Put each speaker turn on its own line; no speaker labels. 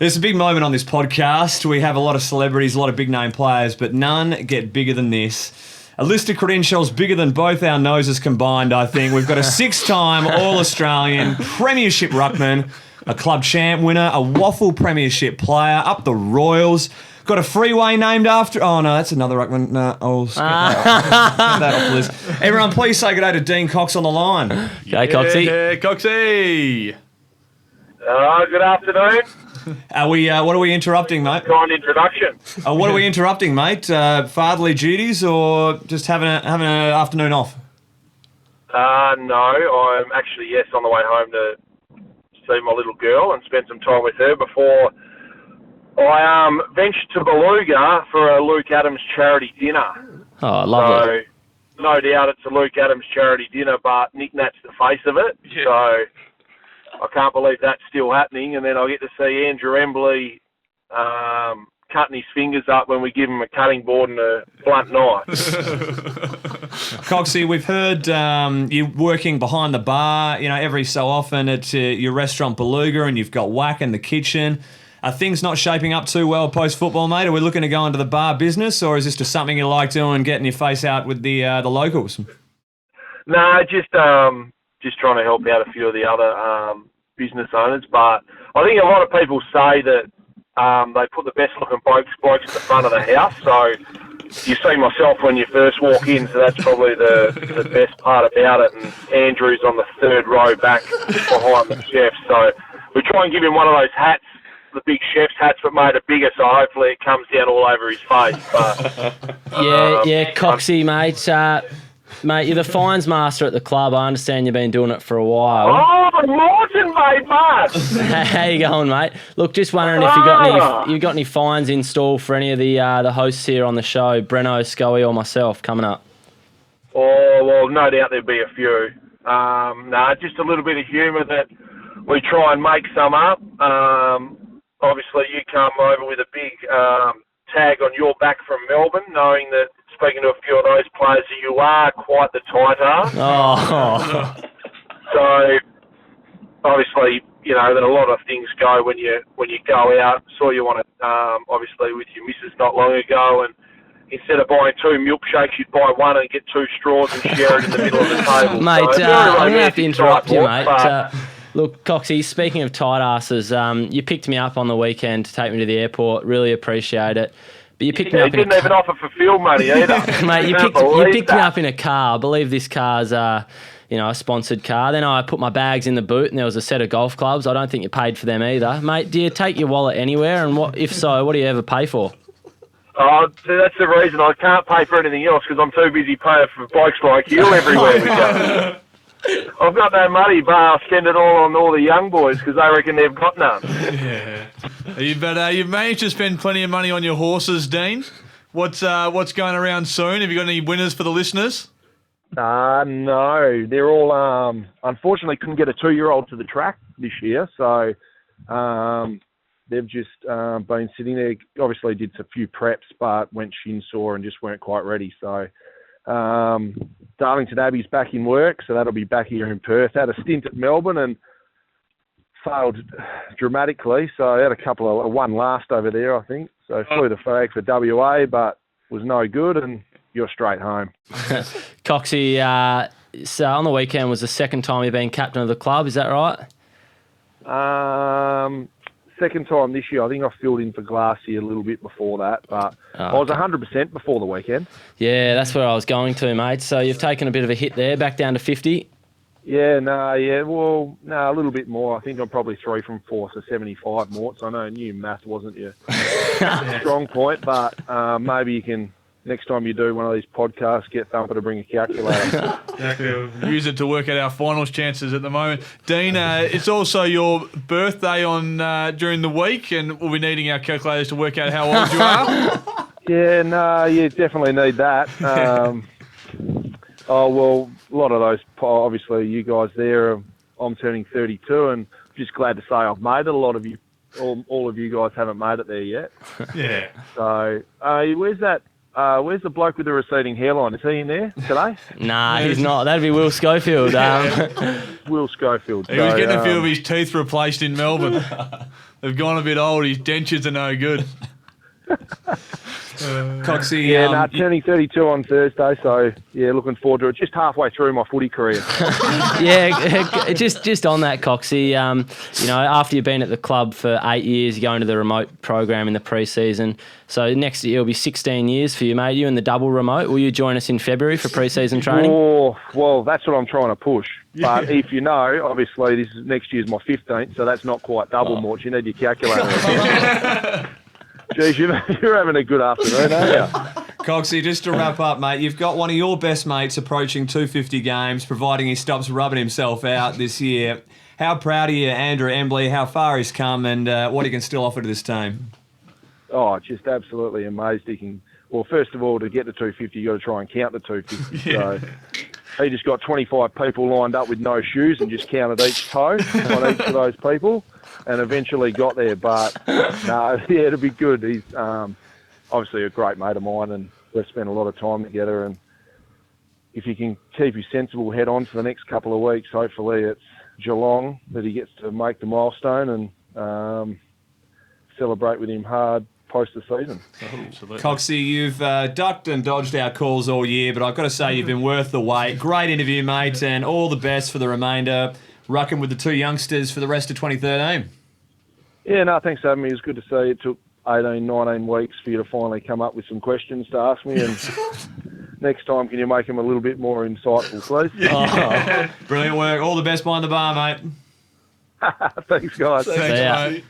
There's a big moment on this podcast. We have a lot of celebrities, a lot of big-name players, but none get bigger than this. A list of credentials bigger than both our noses combined, I think. We've got a 6-time All-Australian Premiership ruckman, a club champ winner, a waffle Premiership player, up the Royals. Got a freeway named after... Oh, no, that's another ruckman. No, I'll skip that off the list. Everyone, please say good day to Dean Cox on the line.
G'day, Coxie.
Yeah, Coxie.
Good afternoon.
What are we interrupting, mate?
Kind introduction.
What are we interrupting, mate? Fatherly duties or just having an afternoon off?
No, I'm actually, on the way home to see my little girl and spend some time with her before I venture to Beluga for a Luke Adams charity dinner.
Oh, lovely.
So, no doubt it's a Luke Adams charity dinner, but Nick Nat's the face of it. Yeah. So I can't believe that's still happening. And then I'll get to see Andrew Embley cutting his fingers up when we give him a cutting board and a blunt knife.
Coxie, we've heard you working behind the bar, every so often at your restaurant Beluga, and you've got whack in the kitchen. Are things not shaping up too well post-football, mate? Are we looking to go into the bar business, or is this just something you like doing, getting your face out with the locals?
No, just trying to help out a few of the other business owners. But I think a lot of people say that they put the best-looking blokes at the front of the house. So you see myself when you first walk in, so that's probably the best part about it. And Andrew's on the third row back behind the chef. So we try and give him one of those hats, the big chef's hats, but made it bigger, so hopefully it comes down all over his face. But
yeah, Coxie, mate. Mate, you're the fines master at the club. I understand you've been doing it for a while.
Oh, Morton, mate, mate.
How you going, mate? Look, just wondering if you got any fines in store for any of the hosts here on the show, Brenno, Scully, or myself coming up.
Oh, well, no doubt there'd be a few. Just a little bit of humour that we try and make some up. Obviously, you come over with a big tag on your back from Melbourne, knowing that, speaking to a few of those players, you are quite the tight ass.
Oh.
So, obviously, that a lot of things go when you go out. Saw you on it, obviously, with your missus not long ago, and instead of buying 2 milkshakes, you'd buy 1 and get 2 straws and share it in the middle of the table.
Mate,
so,
I'm going to have to interrupt you, mate.
But
look, Coxie, speaking of tight asses, you picked me up on the weekend to take me to the airport. Really appreciate it. But you picked me up.
You didn't even offer for fuel money either.
Mate, you picked me up in a car. I believe this car's a sponsored car. Then I put my bags in the boot and there was a set of golf clubs. I don't think you paid for them either. Mate, do you take your wallet anywhere? And if so, what do you ever pay for?
Oh, so that's the reason I can't pay for anything else, because I'm too busy paying for blokes like you everywhere we go. I've got no money, but I'll spend it all on all the young boys because they reckon they've got none.
Yeah. You've managed to spend plenty of money on your horses, Dean. What's going around soon? Have you got any winners for the listeners?
No. They're all, unfortunately, couldn't get a 2-year-old to the track this year, so they've just been sitting there. Obviously did a few preps, but went shin sore and just weren't quite ready, so... Darlington Abbey's back in work, so that'll be back here in Perth. Had a stint at Melbourne and failed dramatically, so I had one last over there, I think. So flew the flag for WA, but was no good, and you're straight home.
Coxie, so on the weekend was the second time you've been captain of the club, is that right?
Second time this year. I think I filled in for Glassy a little bit before that, but I was 100% before the weekend.
Yeah, that's where I was going to, mate. So you've taken a bit of a hit there, back down to 50.
Yeah, a little bit more. I think I'm probably 3 from 4, so 75 more. So I know new math wasn't your strong point, but maybe you can, next time you do one of these podcasts, get Thumper to bring a calculator.
Exactly. Use it to work out our finals chances at the moment. Dean, it's also your birthday during the week, and we'll be needing our calculators to work out how old you are.
Yeah, you definitely need that. A lot of those, obviously, you guys there, I'm turning 32, and just glad to say I've made it. A lot of you, all of you guys haven't made it there yet.
Yeah.
So, where's that Where's the bloke with the receding hairline? Is he in there today?
Nah, he's not. That'd be Will Schofield.
Will Schofield.
He was getting a few of his teeth replaced in Melbourne. They've gone a bit old. His dentures are no good.
Coxie,
turning 32 on Thursday, so looking forward to it. Just halfway through my footy career.
Just on that, Coxie. After you've been at the club for 8 years, you're going to the remote program in the pre-season. So next year will be 16 years for you, mate. You and the double remote. Will you join us in February for pre-season training?
Oh, well, that's what I'm trying to push. But if you know, obviously next year's my 15th, so that's not quite double, Mort. You need your calculator. Geez, you're having a good afternoon, aren't you?
Coxie, just to wrap up, mate, you've got one of your best mates approaching 250 games, providing he stops rubbing himself out this year. How proud are you, Andrew Embley, how far he's come and what he can still offer to this team?
Oh, just absolutely amazed he can. Well, first of all, to get to 250, you've got to try and count the 250.
Yeah.
So he just got 25 people lined up with no shoes and just counted each toe on each of those people and eventually got there. But, it'll be good. He's obviously a great mate of mine and we've spent a lot of time together. And if he can keep his sensible head on for the next couple of weeks, hopefully it's Geelong that he gets to make the milestone and celebrate with him hard post the season.
Absolutely.
Coxie, you've ducked and dodged our calls all year, but I've got to say you've been worth the wait. Great interview, mate, and all the best for the remainder. Rucking with the two youngsters for the rest of 2013.
Yeah, no, thanks for having me. It was good to see it took 18, 19 weeks for you to finally come up with some questions to ask me. And next time, can you make them a little bit more insightful, please?
Brilliant work. All the best behind the bar, mate.
Thanks, guys.
Thanks, mate.